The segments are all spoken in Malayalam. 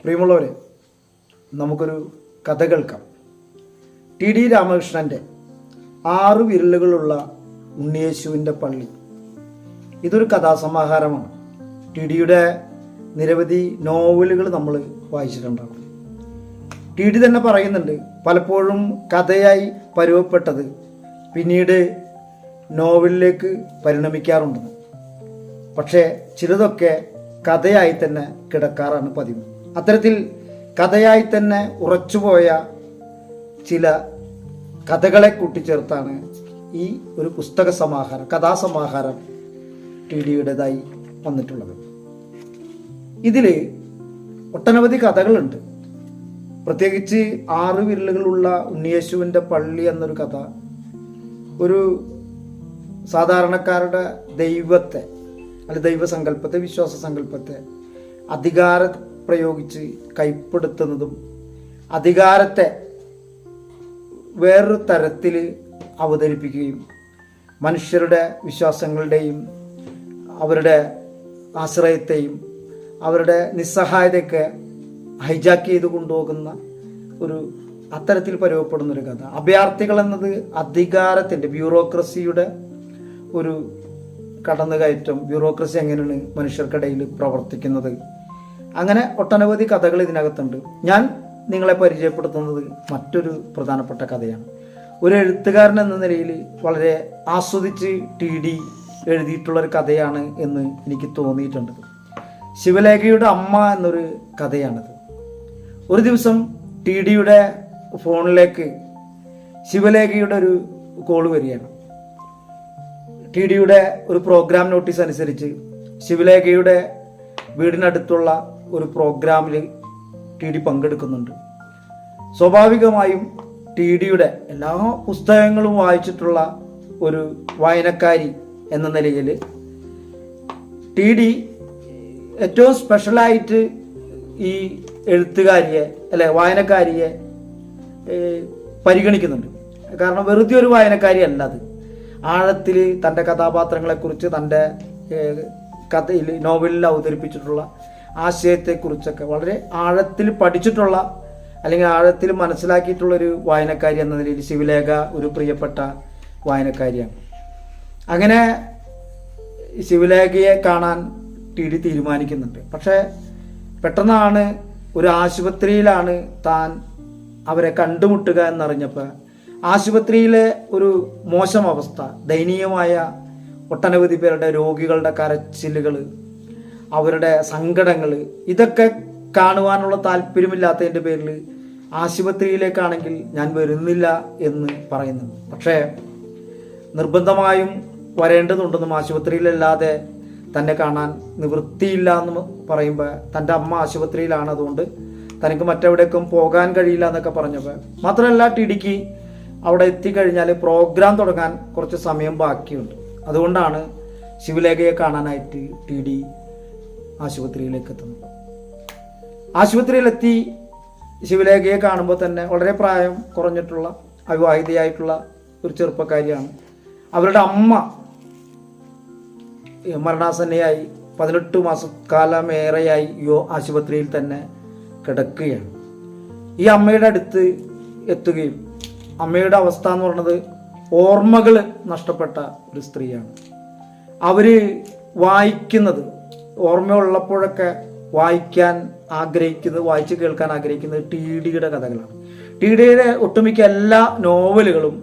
പ്രിയമുള്ളവരെ, നമുക്കൊരു കഥ കേൾക്കാം. ടി രാമകൃഷ്ണൻ്റെ 6 വിരലുകളുള്ള ഉണ്ണിയേശുവിൻ്റെ പള്ളി. ഇതൊരു കഥാസമാഹാരമാണ്. ടിയുടെ നിരവധി നോവലുകൾ നമ്മൾ വായിച്ചിട്ടുണ്ടാകും. ടി തന്നെ പറയുന്നുണ്ട്, പലപ്പോഴും കഥയായി പരുവപ്പെട്ടത് പിന്നീട് നോവലിലേക്ക് പരിണമിക്കാറുണ്ടെന്ന്. പക്ഷേ ചിലതൊക്കെ കഥയായി തന്നെ കിടക്കാറാണ് പതിവ്. അത്തരത്തിൽ കഥയായി തന്നെ ഉറച്ചുപോയ ചില കഥകളെ കൂട്ടിച്ചേർത്താണ് ഈ ഒരു പുസ്തക സമാഹാരം, കഥാസമാഹാരം ടിയുടേതായി വന്നിട്ടുള്ളത്. ഇതിൽ ഒട്ടനവധി കഥകളുണ്ട്. പ്രത്യേകിച്ച് 6 വിരലുകളുള്ള ഉണ്ണിയേശുവിൻ്റെ പള്ളി എന്നൊരു കഥ ഒരു സാധാരണക്കാരുടെ ദൈവത്തെ, അല്ലെ ദൈവസങ്കല്പത്തെ, വിശ്വാസ സങ്കല്പത്തെ അധികാരം പ്രയോഗിച്ച് കൈപ്പെടുത്തുന്നതും അധികാരത്തെ വേറൊരു തരത്തിൽ അവതരിപ്പിക്കുകയും മനുഷ്യരുടെ വിശ്വാസങ്ങളുടെയും അവരുടെ ആശ്രയത്തെയും അവരുടെ നിസ്സഹായതയൊക്കെ ഹൈജാക്ക് ചെയ്ത് കൊണ്ടുപോകുന്ന ഒരു അത്തരത്തിൽ പരുവപ്പെടുന്നൊരു കഥ. അഭയാർത്ഥികൾ എന്നത് അധികാരത്തിൻ്റെ, ബ്യൂറോക്രസിയുടെ ഒരു കടന്നുകയറ്റം, ബ്യൂറോക്രസി എങ്ങനെയാണ് മനുഷ്യർക്കിടയിൽ പ്രവർത്തിക്കുന്നത്, അങ്ങനെ ഒട്ടനവധി കഥകൾ ഇതിനകത്തുണ്ട്. ഞാൻ നിങ്ങളെ പരിചയപ്പെടുത്തുന്നത് മറ്റൊരു പ്രധാനപ്പെട്ട കഥയാണ്. ഒരു എഴുത്തുകാരൻ എന്ന നിലയിൽ വളരെ ആസ്വദിച്ച് ടി എഴുതിയിട്ടുള്ളൊരു കഥയാണ് എന്ന് എനിക്ക് തോന്നിയിട്ടുണ്ട്. ശിവലേഖയുടെ അമ്മ എന്നൊരു കഥയാണിത്. ഒരു ദിവസം ടിയുടെ ഫോണിലേക്ക് ശിവലേഖയുടെ ഒരു കോള് വരികയാണ്. ടിയുടെ ഒരു പ്രോഗ്രാം നോട്ടീസ് അനുസരിച്ച് ശിവലേഖയുടെ വീടിനടുത്തുള്ള ഒരു പ്രോഗ്രാമിൽ ടി പങ്കെടുക്കുന്നുണ്ട്. സ്വാഭാവികമായും ടിയുടെ എല്ലാ പുസ്തകങ്ങളും വായിച്ചിട്ടുള്ള ഒരു വായനക്കാരി എന്ന നിലയിൽ ടി ഏറ്റവും സ്പെഷ്യലായിട്ട് ഈ എഴുത്തുകാരിയെ, അല്ലെ വായനക്കാരിയെ പരിഗണിക്കുന്നുണ്ട്. കാരണം വെറുതെ ഒരു വായനക്കാരി അല്ല അത്. ആഴത്തിൽ തൻ്റെ കഥാപാത്രങ്ങളെക്കുറിച്ച്, തൻ്റെ കഥയിൽ, നോവലിൽ അവതരിപ്പിച്ചിട്ടുള്ള ആശയത്തെക്കുറിച്ചൊക്കെ വളരെ ആഴത്തിൽ പഠിച്ചിട്ടുള്ള, അല്ലെങ്കിൽ ആഴത്തിൽ മനസ്സിലാക്കിയിട്ടുള്ളൊരു വായനക്കാരി എന്ന നിലയിൽ ശിവലേഖ ഒരു പ്രിയപ്പെട്ട വായനക്കാരിയാണ്. അങ്ങനെ ശിവലേഖയെ കാണാൻ ടി തീരുമാനിക്കുന്നുണ്ട്. പക്ഷേ പെട്ടെന്നാണ് ഒരു ആശുപത്രിയിലാണ് താൻ അവരെ കണ്ടുമുട്ടുക എന്നറിഞ്ഞപ്പോൾ ആശുപത്രിയിലെ ഒരു മോശം അവസ്ഥ, ദയനീയമായ ഒട്ടനവധി പേരുടെ രോഗികളുടെ കരച്ചിലുകൾ, അവരുടെ സങ്കടങ്ങൾ, ഇതൊക്കെ കാണുവാനുള്ള താല്പര്യമില്ലാത്തതിൻ്റെ പേരിൽ ആശുപത്രിയിലേക്കാണെങ്കിൽ ഞാൻ വരുന്നില്ല എന്ന് പറയുന്നുണ്ട്. പക്ഷേ നിർബന്ധമായും വരേണ്ടതുണ്ടെന്നും ആശുപത്രിയിലല്ലാതെ തന്നെ കാണാൻ നിവൃത്തിയില്ല എന്ന് പറയുമ്പോൾ തൻ്റെ അമ്മ ആശുപത്രിയിലാണ്, അതുകൊണ്ട് തനിക്ക് മറ്റെവിടേക്കും പോകാൻ കഴിയില്ല എന്നൊക്കെ പറഞ്ഞപ്പോൾ, മാത്രമല്ല ടിക്ക് അവിടെ എത്തിക്കഴിഞ്ഞാൽ പ്രോഗ്രാം തുടങ്ങാൻ കുറച്ച് സമയം ബാക്കിയുണ്ട്. അതുകൊണ്ടാണ് ശിവലേഖയെ കാണാനായിട്ട് ടി ആശുപത്രിയിലേക്ക് എത്തുന്നത്. ആശുപത്രിയിലെത്തി ശിവലേഖയെ കാണുമ്പോൾ തന്നെ വളരെ പ്രായം കുറഞ്ഞിട്ടുള്ള അവിവാഹിതയായിട്ടുള്ള ഒരു ചെറുപ്പക്കാരിയാണ്. അവരുടെ അമ്മ മരണാസന്നയായി 18 മാസക്കാലമേറെയായി ആശുപത്രിയിൽ തന്നെ കിടക്കുകയാണ്. ഈ അമ്മയുടെ അടുത്ത് എത്തുകയും അമ്മയുടെ അവസ്ഥ എന്ന് പറയുന്നത് ഓർമ്മകൾ നഷ്ടപ്പെട്ട ഒരു സ്ത്രീയാണ്. അവർ വായിക്കുന്നത്, ഓർമ്മയുള്ളപ്പോഴൊക്കെ വായിക്കാൻ ആഗ്രഹിക്കുന്നത്, വായിച്ച് കേൾക്കാൻ ആഗ്രഹിക്കുന്നത് ടിയുടെ കഥകളാണ്. ടിയുടെ ഒട്ടുമിക്ക എല്ലാ നോവലുകളും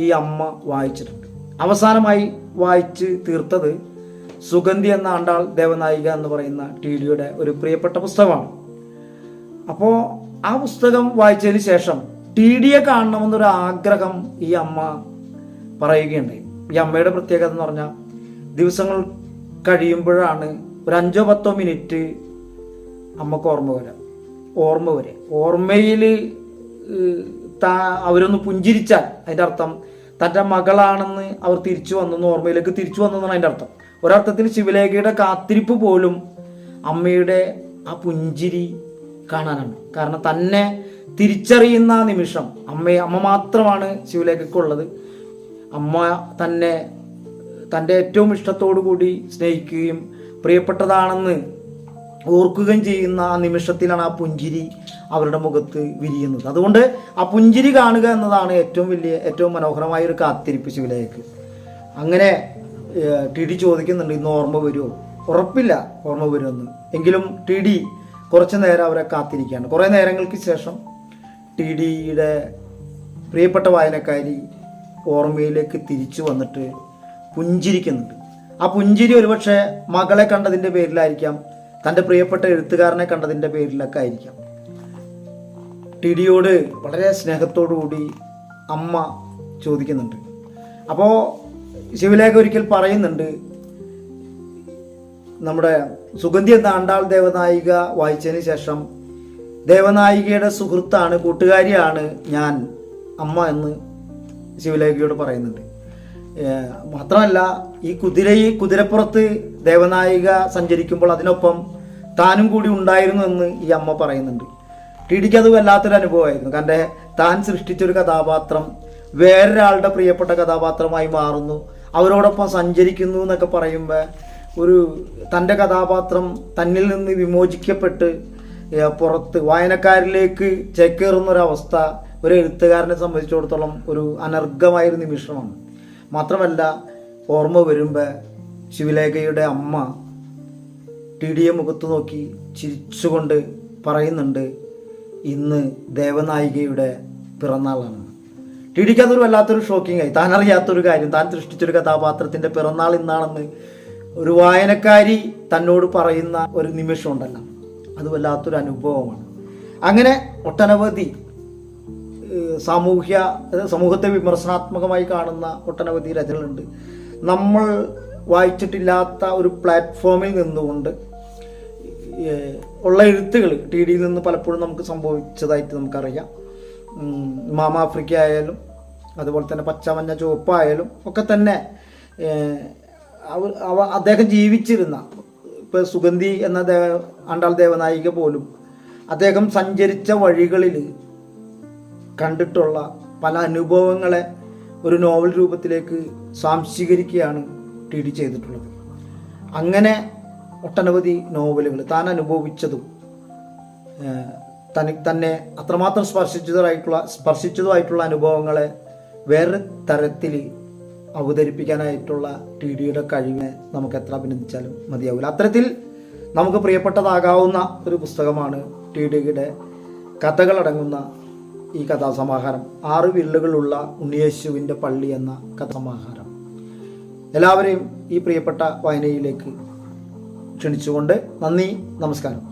ഈ അമ്മ വായിച്ചിട്ടുണ്ട്. അവസാനമായി വായിച്ച് തീർത്തത് സുഗന്ധി എന്ന ആണ്ടാൾ ദേവനായിക എന്ന് പറയുന്ന ടിയുടെ ഒരു പ്രിയപ്പെട്ട പുസ്തകമാണ്. അപ്പോൾ ആ പുസ്തകം വായിച്ചതിന് ശേഷം ടിയെ കാണണമെന്നൊരു ആഗ്രഹം ഈ അമ്മ പറയുകയുണ്ടായി. ഈ അമ്മയുടെ പ്രത്യേകത എന്ന് പറഞ്ഞാൽ ദിവസങ്ങൾ കഴിയുമ്പോഴാണ് ഒരു 5-10 മിനിറ്റ് അമ്മക്ക് ഓർമ്മ വരെ ഓർമ്മയിൽ അവരൊന്ന് പുഞ്ചിരിച്ചാൽ അതിൻ്റെ അർത്ഥം തൻ്റെ മകളാണെന്ന് അവർ തിരിച്ചു വന്നെന്ന്, ഓർമ്മയിലേക്ക് തിരിച്ചു വന്നെന്നാണ് അതിൻ്റെ അർത്ഥം. ഒരർത്ഥത്തിൽ ശിവലേഖയുടെ കാത്തിരിപ്പ് പോലും അമ്മയുടെ ആ പുഞ്ചിരി കാണാനാണ്. കാരണം തന്നെ തിരിച്ചറിയുന്ന നിമിഷം അമ്മ മാത്രമാണ് ശിവലേഖയ്ക്കുള്ളത്. അമ്മ തന്നെ തൻ്റെ ഏറ്റവും ഇഷ്ടത്തോടു കൂടി സ്നേഹിക്കുകയും പ്രിയപ്പെട്ടതാണെന്ന് ഓർക്കുകയും ചെയ്യുന്ന ആ നിമിഷത്തിലാണ് ആ പുഞ്ചിരി അവരുടെ മുഖത്ത് വിരിയുന്നത്. അതുകൊണ്ട് ആ പുഞ്ചിരി കാണുക എന്നതാണ് ഏറ്റവും മനോഹരമായ ഒരു കാത്തിരിപ്പ് ശിവലേഖയ്ക്ക്. അങ്ങനെ ടി ഡി ചോദിക്കുന്നുണ്ട്, ഇന്ന് ഓർമ്മ വരുമോ? ഉറപ്പില്ല ഓർമ്മ വരുമെന്ന്. എങ്കിലും ടി ഡി കുറച്ച് നേരം അവരെ കാത്തിരിക്കുകയാണ്. കുറേ നേരങ്ങൾക്ക് ശേഷം ടി ഡിയുടെ പ്രിയപ്പെട്ട വായനക്കാരി ഓർമ്മയിലേക്ക് തിരിച്ചു വന്നിട്ട് പുഞ്ചിരിക്കുന്നുണ്ട്. ആ പുഞ്ചിരി ഒരുപക്ഷെ മകളെ കണ്ടതിൻ്റെ പേരിലായിരിക്കാം, തൻ്റെ പ്രിയപ്പെട്ട എഴുത്തുകാരനെ കണ്ടതിൻ്റെ പേരിലൊക്കെ ആയിരിക്കാം. ടി ഡിയോട് വളരെ സ്നേഹത്തോടു കൂടി അമ്മ ചോദിക്കുന്നുണ്ട്. അപ്പോൾ ശിവലേഖ ഒരിക്കൽ പറയുന്നുണ്ട്, നമ്മുടെ സുഗന്ധി എന്ന ആണ്ടാൾ ദേവനായിക വായിച്ചതിന് ശേഷം ദേവനായികയുടെ സുഹൃത്താണ്, കൂട്ടുകാരിയാണ് ഞാൻ അമ്മ എന്ന് ശിവലേഖയോട് പറയുന്നുണ്ട്. മാത്രമല്ല ഈ കുതിരപ്പുറത്ത് ദേവനായിക സഞ്ചരിക്കുമ്പോൾ അതിനൊപ്പം താനും കൂടി ഉണ്ടായിരുന്നു എന്ന് ഈ അമ്മ പറയുന്നുണ്ട്. ടി ഡിക്ക് അത് വല്ലാത്തൊരു അനുഭവമായിരുന്നു. കാരണം താൻ സൃഷ്ടിച്ചൊരു കഥാപാത്രം വേറൊരാളുടെ പ്രിയപ്പെട്ട കഥാപാത്രമായി മാറുന്നു, അവരോടൊപ്പം സഞ്ചരിക്കുന്നു എന്നൊക്കെ പറയുമ്പോൾ തൻ്റെ കഥാപാത്രം തന്നിൽ നിന്ന് വിമോചിക്കപ്പെട്ട് പുറത്ത് വായനക്കാരിലേക്ക് ചേക്കേറുന്നൊരവസ്ഥ ഒരു എഴുത്തുകാരനെ സംബന്ധിച്ചിടത്തോളം ഒരു അനർഘമായൊരു നിമിഷമാണ്. മാത്രമല്ല ഓർമ്മ വരുമ്പോൾ ശിവലേഖയുടെ അമ്മ ടി ഡിയെ മുഖത്ത് നോക്കി ചിരിച്ചുകൊണ്ട് പറയുന്നുണ്ട്, ഇന്ന് ദേവനായികയുടെ പിറന്നാളാണ്. ടി ഡിക്ക് അതൊരു വല്ലാത്തൊരു ഷോക്കിംഗ് ആയി. താൻ അറിയാത്തൊരു കാര്യം, താൻ സൃഷ്ടിച്ചൊരു കഥാപാത്രത്തിൻ്റെ പിറന്നാൾ ഇന്നാണെന്ന് ഒരു വായനക്കാരി തന്നോട് പറയുന്ന ഒരു നിമിഷം ഉണ്ടല്ലോ, അത് വല്ലാത്തൊരു അനുഭവമാണ്. അങ്ങനെ ഒട്ടനവധി സമൂഹത്തെ വിമർശനാത്മകമായി കാണുന്ന ഒട്ടനവധി രചനകളുണ്ട്. നമ്മൾ വായിച്ചിട്ടില്ലാത്ത ഒരു പ്ലാറ്റ്ഫോമിൽ നിന്നുകൊണ്ട് ഉള്ള എഴുത്തുകൾ ടി ഡിയിൽ നിന്ന് പലപ്പോഴും നമുക്ക് സംഭവിച്ചതായിട്ട് നമുക്കറിയാം. മാമ ആഫ്രിക്ക ആയാലും അതുപോലെ തന്നെ പച്ചമഞ്ഞ ചുവപ്പായാലും ഒക്കെ തന്നെ അദ്ദേഹം ജീവിച്ചിരുന്ന, ഇപ്പോൾ സുഗന്ധി എന്ന ആണ്ടാൾ ദേവനായിക പോലും അദ്ദേഹം സഞ്ചരിച്ച വഴികളിൽ കണ്ടിട്ടുള്ള പല അനുഭവങ്ങളെ ഒരു നോവൽ രൂപത്തിലേക്ക് സ്വാംശീകരിക്കുകയാണ് ടി ഡി ചെയ്തിട്ടുള്ളത്. അങ്ങനെ ഒട്ടനവധി നോവലുകൾ താൻ അനുഭവിച്ചതും തന്നെ അത്രമാത്രം സ്പർശിച്ചതുമായിട്ടുള്ള അനുഭവങ്ങളെ വേറെ തരത്തിൽ അവതരിപ്പിക്കാനായിട്ടുള്ള ടി ഡിയുടെ കഴിവിനെ നമുക്ക് എത്ര അഭിനന്ദിച്ചാലും മതിയാവില്ല. അത്തരത്തിൽ നമുക്ക് പ്രിയപ്പെട്ടതാകാവുന്ന ഒരു പുസ്തകമാണ് ടി ഡിയുടെ കഥകളടങ്ങുന്ന ഈ കഥാസമാഹാരം. 6 വില്ലുകളുള്ള ഉണ്ണിയേശുവിൻ്റെ പള്ളി എന്ന കഥാസമാഹാരം. എല്ലാവരെയും ഈ പ്രിയപ്പെട്ട വായനയിലേക്ക് ക്ഷണിച്ചുകൊണ്ട് നന്ദി, നമസ്കാരം.